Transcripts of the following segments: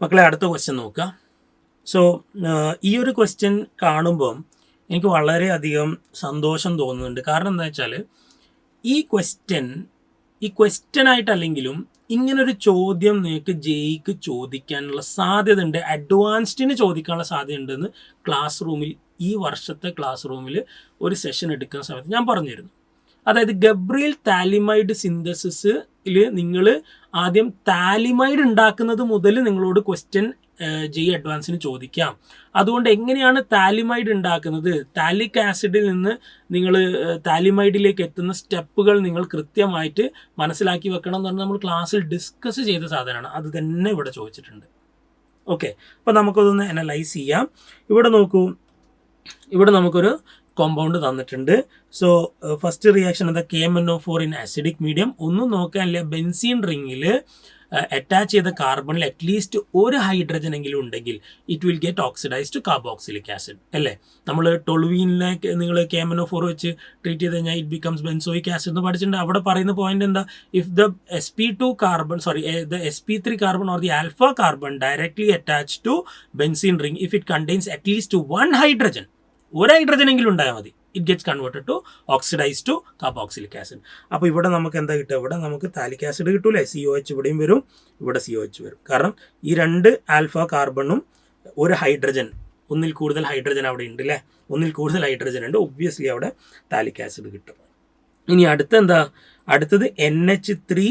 മക്കളെ അടുത്ത ക്വസ്റ്റ്യൻ നോക്കുക. സോ ഈ ഒരു ക്വസ്റ്റ്യൻ കാണുമ്പം എനിക്ക് വളരെയധികം സന്തോഷം തോന്നുന്നുണ്ട്. കാരണം എന്താ വെച്ചാൽ ഈ ക്വസ്റ്റ്യനായിട്ടല്ലെങ്കിലും ഇങ്ങനൊരു ചോദ്യം നിങ്ങൾക്ക് ജെയ്ക്ക് ചോദിക്കാനുള്ള സാധ്യത ഉണ്ട്, അഡ്വാൻസ്ഡിന് ചോദിക്കാനുള്ള സാധ്യത ഉണ്ടെന്ന് ക്ലാസ് റൂമിൽ, ഈ വർഷത്തെ ക്ലാസ് റൂമിൽ ഒരു സെഷൻ എടുക്കുന്ന സമയത്ത് ഞാൻ പറഞ്ഞിരുന്നു. അതായത് ഗബ്രിയൽ താലിമൈഡ് സിന്തസിസിൽ നിങ്ങൾ ആദ്യം താലിമൈഡ് ഉണ്ടാക്കുന്നത് മുതൽ നിങ്ങളോട് ക്വസ്റ്റ്യൻ ജെയ് അഡ്വാൻസിന് ചോദിക്കാം. അതുകൊണ്ട് എങ്ങനെയാണ് താലിമൈഡ് ഉണ്ടാക്കുന്നത്, താലിക് ആസിഡിൽ നിന്ന് നിങ്ങൾ താലിമൈഡിലേക്ക് എത്തുന്ന സ്റ്റെപ്പുകൾ നിങ്ങൾ കൃത്യമായിട്ട് മനസ്സിലാക്കി വെക്കണം എന്ന് പറഞ്ഞാൽ നമ്മൾ ക്ലാസ്സിൽ ഡിസ്കസ് ചെയ്ത സാധനമാണ്. അത് തന്നെ ഇവിടെ ചോദിച്ചിട്ടുണ്ട്. ഓക്കെ, അപ്പോൾ നമുക്കതൊന്ന് അനലൈസ് ചെയ്യാം. ഇവിടെ നോക്കൂ, ഇവിടെ നമുക്കൊരു കോമ്പൗണ്ട് തന്നിട്ടുണ്ട്. സോ ഫസ്റ്റ് റിയാക്ഷൻ എന്താ, KMnO4 ഇൻ ആസിഡിക് മീഡിയം. ഒന്നും നോക്കാനില്ല, ബെൻസീൻ റിങ്ങിൽ അറ്റാച്ച് ചെയ്ത കാർബണിൽ അറ്റ്ലീസ്റ്റ് ഒരു ഹൈഡ്രജൻ എങ്കിലും ഉണ്ടെങ്കിൽ it will get oxidise to carboxylic acid അല്ലേ. നമ്മൾ ടൊളുവീനിനെ നിങ്ങൾ KMnO4 വെച്ച് ട്രീറ്റ് ചെയ്ത് കഴിഞ്ഞാൽ ഇറ്റ് ബിക്കംസ് ബെൻസോയിക് ആസിഡ് എന്ന് പഠിച്ചിട്ടുണ്ട്. അവിടെ പറയുന്ന പോയിന്റ് എന്താ, if the sp2 carbon the sp3 carbon or the alpha carbon directly attach to benzene ring, if it contains at least one hydrogen, ഒരു ഹൈഡ്രജൻ എങ്കിലും ഉണ്ടായാൽ മതി, it gets converted to oxidise to carboxylic acid. അപ്പോൾ ഇവിടെ നമുക്ക് എന്താ കിട്ടുക, ഇവിടെ നമുക്ക് താലിക് ആസിഡ് കിട്ടൂലേ, COH ഇവിടെയും വരും, ഇവിടെ COH വരും. കാരണം ഈ രണ്ട് ആൽഫ കാർബണും ഒരു ഹൈഡ്രജൻ, ഒന്നിൽ കൂടുതൽ ഹൈഡ്രജൻ അവിടെ ഉണ്ട് അല്ലേ, ഒന്നിൽ കൂടുതൽ ഹൈഡ്രജൻ ഉണ്ട്, ഒബ്വിയസ്ലി അവിടെ താലിക് ആസിഡ് കിട്ടും. ഇനി അടുത്തത് NH3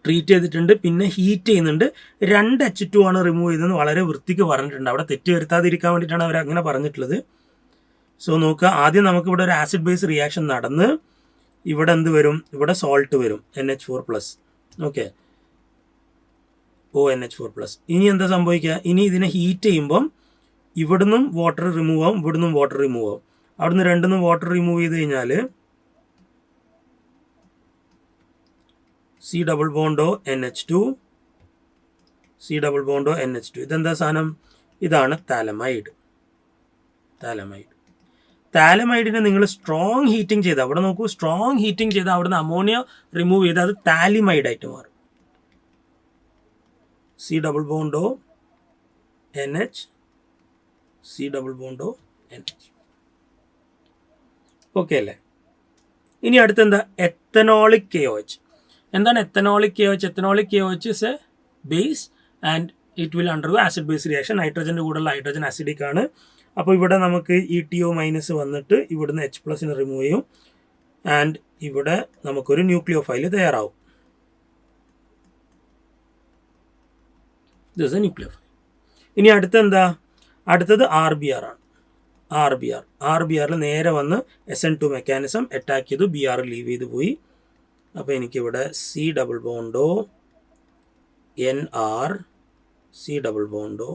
ട്രീറ്റ് ചെയ്തിട്ടുണ്ട്, പിന്നെ ഹീറ്റ് ചെയ്യുന്നുണ്ട്, 2 H2 ആണ് റിമൂവ് ചെയ്തതെന്ന് വളരെ വൃത്തിക്ക് പറഞ്ഞിട്ടുണ്ട്. അവിടെ തെറ്റ് വരുത്താതിരിക്കാൻ വേണ്ടിയിട്ടാണ് അവർ അങ്ങനെ പറഞ്ഞിട്ടുള്ളത്. സോ നോക്കുക, ആദ്യം നമുക്ക് ഇവിടെ ഒരു ആസിഡ് ബേസ് റിയാക്ഷൻ നടന്ന് ഇവിടെ എന്ത് വരും, ഇവിടെ സോൾട്ട് വരും, NH4+. Okay, ONH4+. ഇനി എന്താ സംഭവിക്കുക, ഇനി ഇതിനെ ഹീറ്റ് ചെയ്യുമ്പം ഇവിടുന്നും വാട്ടർ റിമൂവ് ആവും, ഇവിടുന്നും വാട്ടർ റിമൂവ് ആവും. അവിടുന്ന് രണ്ടുനിന്നും വാട്ടർ റിമൂവ് ചെയ്ത് കഴിഞ്ഞാൽ C double bond O NH2, C double bond O NH2. ഇതെന്താ സാധനം, ഇതാണ് താലമൈഡ്. താലമൈഡിനെ നിങ്ങൾ സ്ട്രോങ് ഹീറ്റിംഗ് ചെയ്ത്, അവിടെ നോക്കൂ, സ്ട്രോങ് ഹീറ്റിംഗ് ചെയ്ത് അവിടുന്ന് അമോണിയ റിമൂവ് ചെയ്ത് അത് താലിമൈഡായിട്ട് മാറും. C double bond O NH, C double bond O NH. Okay അല്ലേ. ഇനി അടുത്തെന്താ, എത്തനോളിക് KOH. എന്താണ് ethanolic KOH? Ethanolic KOH is a base and it will undergo acid base reaction. നൈട്രജൻ്റെ കൂടെയുള്ള ഹൈഡ്രജൻ അസിഡിക് ആണ്. അപ്പോൾ ഇവിടെ നമുക്ക് ETO- വന്നിട്ട് ഇവിടുന്ന് H+ റിമൂവ് ചെയ്യും ആൻഡ് ഇവിടെ നമുക്കൊരു ന്യൂക്ലിയോഫൈൽ തയ്യാറാവും. This a nucleophile. ഇനി അടുത്തത് RBR ആണ്. RBRൽ നേരെ വന്ന് SN2 മെക്കാനിസം അറ്റാക്ക് ചെയ്തു, BR ലീവ് ചെയ്ത് പോയി. അപ്പോൾ എനിക്കിവിടെ C double bond O NR, C double bond O.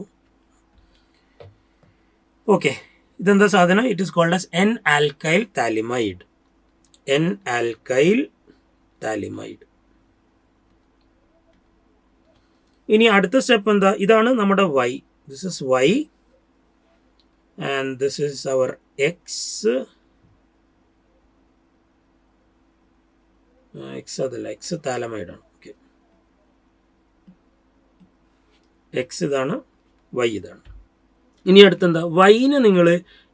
Okay, ഇതെന്താ സാധനം, it is called as N-alkyl phthalimide. ഇനി അടുത്ത സ്റ്റെപ്പ് എന്താ, ഇതാണ് നമ്മുടെ Y. This is Y and this is our X. അതല്ല, X താലമൈഡാണ്. ഓക്കെ, X ഇതാണ്, Y ഇതാണ്. ഇനി അടുത്തെന്താ, Yനെ നിങ്ങൾ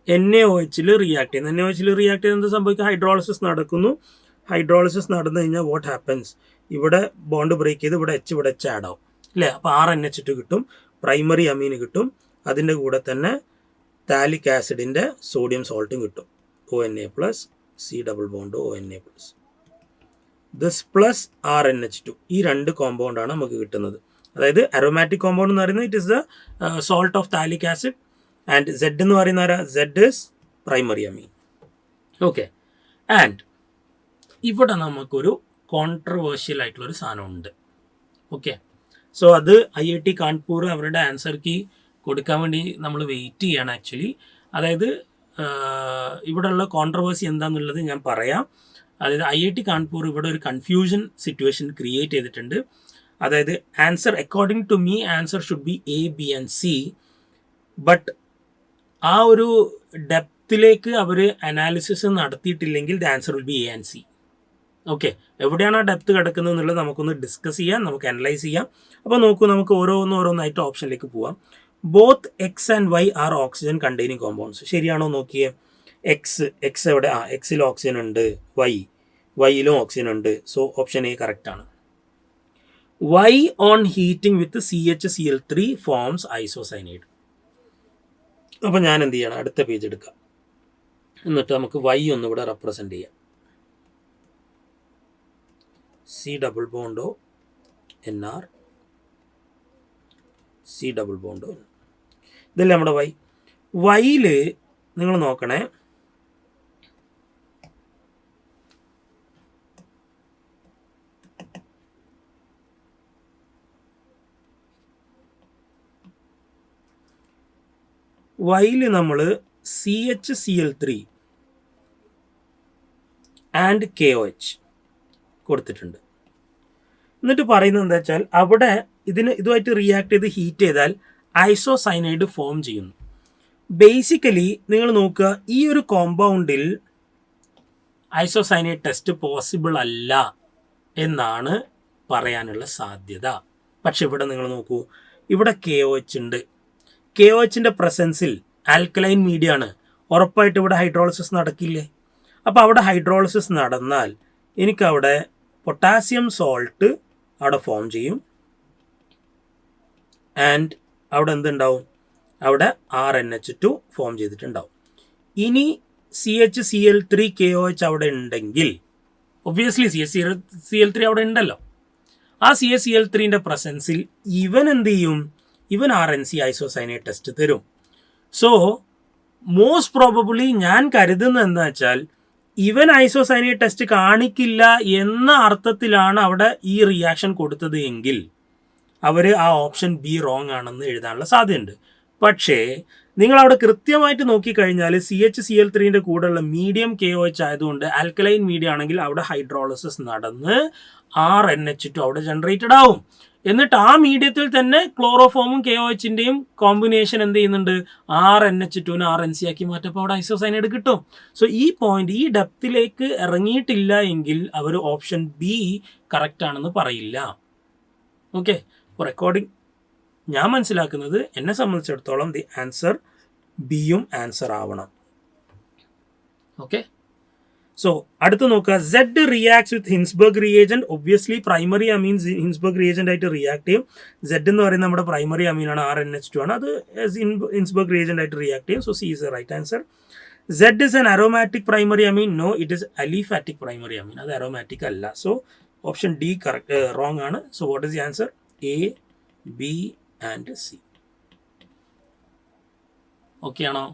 NaOHൽ റിയാക്ട് ചെയ്യുന്നു. NaOHൽ റിയാക്ട് ചെയ്ത് എന്താ സംഭവിക്കുക, ഹൈഡ്രോളിസിസ് നടക്കുന്നു. ഹൈഡ്രോളിസിസ് നടന്നു കഴിഞ്ഞാൽ വാട്ട് ഹാപ്പൻസ്, ഇവിടെ ബോണ്ട് ബ്രേക്ക് ചെയ്ത് ഇവിടെ H ആഡ് ആവും അല്ലേ. അപ്പോൾ 6 NH2 കിട്ടും, പ്രൈമറി അമീന് കിട്ടും, അതിൻ്റെ കൂടെ തന്നെ താലിക് ആസിഡിൻ്റെ സോഡിയം സോൾട്ടും കിട്ടും, ONA+, C double bond ONA+. This plus RNH2, ഈ 2 കോമ്പൗണ്ടാണ് നമുക്ക് കിട്ടുന്നത്. അതായത് അരോമാറ്റിക് കോമ്പൗണ്ട് എന്ന് പറയുന്നത് it is the salt of phthalic acid and Z എന്ന് പറയുന്ന Z is primary amine. Okay, and ഇവിടെ നമുക്കൊരു കോൺട്രവേഴ്ഷ്യൽ ആയിട്ടുള്ളൊരു സാധനമുണ്ട്. ഓക്കെ, സോ അത് IIT കാൺപൂർ അവരുടെ ആൻസർ കീ കൊടുക്കാൻ വേണ്ടി നമ്മൾ വെയിറ്റ് ചെയ്യാണ് ആക്ച്വലി. അതായത് ഇവിടെയുള്ള കോൺട്രവേഴ്സി എന്താണെന്നുള്ളത് ഞാൻ പറയാം. അതായത് IIT കാൺപൂർ ഇവിടെ ഒരു കൺഫ്യൂഷൻ സിറ്റുവേഷൻ ക്രിയേറ്റ് ചെയ്തിട്ടുണ്ട്. അതായത് answer according to me answer should be A, B and C, but ആ ഒരു ഡെപ്തിലേക്ക് അവർ അനാലിസിസ് നടത്തിയിട്ടില്ലെങ്കിൽ the answer will be A and C. Okay, എവിടെയാണ് ആ ഡെപ്ത് കിടക്കുന്നത് എന്നുള്ളത് നമുക്കൊന്ന് ഡിസ്കസ് ചെയ്യാം, നമുക്ക് അനലൈസ് ചെയ്യാം. അപ്പോൾ നോക്കൂ, നമുക്ക് ഓരോന്നായിട്ട് ഓപ്ഷനിലേക്ക് പോവാം. Both X and Y are oxygen containing compounds. ശരിയാണോ നോക്കിയേ. എക്സ് എവിടെ? എക്സിൽ ഓക്സിജൻ ഉണ്ട്, വൈയിലും ഓക്സിജൻ ഉണ്ട്. സോ ഓപ്ഷൻ എ കറക്റ്റ് ആണ്. Y on heating with CHCl3 forms isocyanide. അപ്പോൾ ഞാൻ എന്ത് ചെയ്യണം, അടുത്ത പേജ് എടുക്കാം, എന്നിട്ട് നമുക്ക് വൈ ഒന്നിവിടെ റെപ്രസെൻ്റ് ചെയ്യാം. C double bond O NR, C double bond O. ഇതല്ലേ നമ്മുടെ വൈയിൽ നിങ്ങൾ നോക്കണേ, വൈയിൽ നമ്മൾ CHCl3 ആൻഡ് KOH കൊടുത്തിട്ടുണ്ട്. എന്നിട്ട് പറയുന്നത് എന്താ വെച്ചാൽ അവിടെ ഇതുമായിട്ട് റിയാക്ട് ചെയ്ത് ഹീറ്റ് ചെയ്താൽ ഐസോസൈനൈഡ് ഫോം ചെയ്യുന്നു. ബേസിക്കലി നിങ്ങൾ നോക്കുക, ഈ ഒരു കോമ്പൗണ്ടിൽ ഐസോസൈനൈഡ് ടെസ്റ്റ് പോസിബിൾ അല്ല എന്നാണ് പറയാനുള്ള സാധ്യത. പക്ഷെ ഇവിടെ നിങ്ങൾ നോക്കൂ, ഇവിടെ KOH ഉണ്ട്. KOHൻ്റെ പ്രസൻസിൽ ആൽക്കലൈൻ മീഡിയ ആണ്, ഉറപ്പായിട്ട് ഇവിടെ ഹൈഡ്രോളിസിസ് നടക്കില്ലേ? അപ്പോൾ അവിടെ ഹൈഡ്രോളിസിസ് നടന്നാൽ എനിക്കവിടെ പൊട്ടാസ്യം സോൾട്ട് അവിടെ ഫോം ചെയ്യും. ആൻഡ് അവിടെ എന്തുണ്ടാവും? അവിടെ RNH2 ഫോം ചെയ്തിട്ടുണ്ടാവും. ഇനി CHCl3 KOH അവിടെ ഉണ്ടെങ്കിൽ ഒബ്വിയസ്ലി CHCl3 അവിടെ ഉണ്ടല്ലോ. ആ CHCl3ൻ്റെ പ്രസൻസിൽ ഇവൻ എന്ത് ചെയ്യും? ഇവൻ RNC ഐസോസൈനൈഡ് ടെസ്റ്റ് തരും. സോ മോസ്റ്റ് പ്രോബബിളി ഞാൻ കരുതുന്നത് എന്താ വെച്ചാൽ ഇവൻ ഐസോസൈനൈഡ് ടെസ്റ്റ് കാണിക്കില്ല എന്ന അർത്ഥത്തിലാണ് അവിടെ ഈ റിയാക്ഷൻ കൊടുത്തത് എങ്കിൽ അവർ ആ ഓപ്ഷൻ ബി റോങ് ആണെന്ന് എഴുതാനുള്ള സാധ്യതയുണ്ട്. പക്ഷേ നിങ്ങളവിടെ കൃത്യമായിട്ട് നോക്കിക്കഴിഞ്ഞാൽ CHCl3ൻ്റെ കൂടെയുള്ള മീഡിയം KOH ആയതുകൊണ്ട് ആൽക്കലൈൻ മീഡിയം ആണെങ്കിൽ അവിടെ ഹൈഡ്രോളിസിസ് നടന്ന് RNH2 അവിടെ ജനറേറ്റഡ് ആവും. എന്നിട്ട് ആ മീഡിയത്തിൽ തന്നെ ക്ലോറോഫോമും KOHൻ്റെയും കോമ്പിനേഷൻ എന്ത് ചെയ്യുന്നുണ്ട്? RNH2നെ RNC ആക്കി മാറ്റപ്പോൾ അവിടെ ഐസോസൈനൈഡ് കിട്ടും. സോ ഈ പോയിന്റ്, ഈ ഡെപ്തിലേക്ക് ഇറങ്ങിയിട്ടില്ല എങ്കിൽ അവർ ഓപ്ഷൻ ബി കറക്റ്റ് ആണെന്ന് പറയില്ല. ഓക്കെ, അപ്പോൾ റെക്കോർഡിംഗ് ഞാൻ മനസ്സിലാക്കുന്നത്, എന്നെ സംബന്ധിച്ചിടത്തോളം ദി ആൻസർ ബിയും ആൻസർ ആവണം. ഓക്കെ, സോ അടുത്ത് നോക്കുക, Z റിയാക്ട്സ് വിത്ത് ഹിൻസ്ബർഗ് റിയേജൻറ്റ്. ഒബ്വിയസ്ലി പ്രൈമറി അമീൻ ഹിൻസ്ബർഗ് റിയേജൻ്റ് ആയിട്ട് റിയാക്ട് ചെയ്യും. Z എന്ന് പറയുന്നത് നമ്മുടെ പ്രൈമറി അമീനാണ്, RNH2 ആണ്. അത് ഹിൻസ്ബർഗ് റിയേജൻ്റ് ആയിട്ട് റിയാക്ട് ചെയ്യും. So C is the right answer. Z is an aromatic primary amine. No, it is aliphatic primary amine. അത് aromatic അല്ല. So option D correct wrong ആണ്. So what is the answer? A, B and C. Okay ആണോ?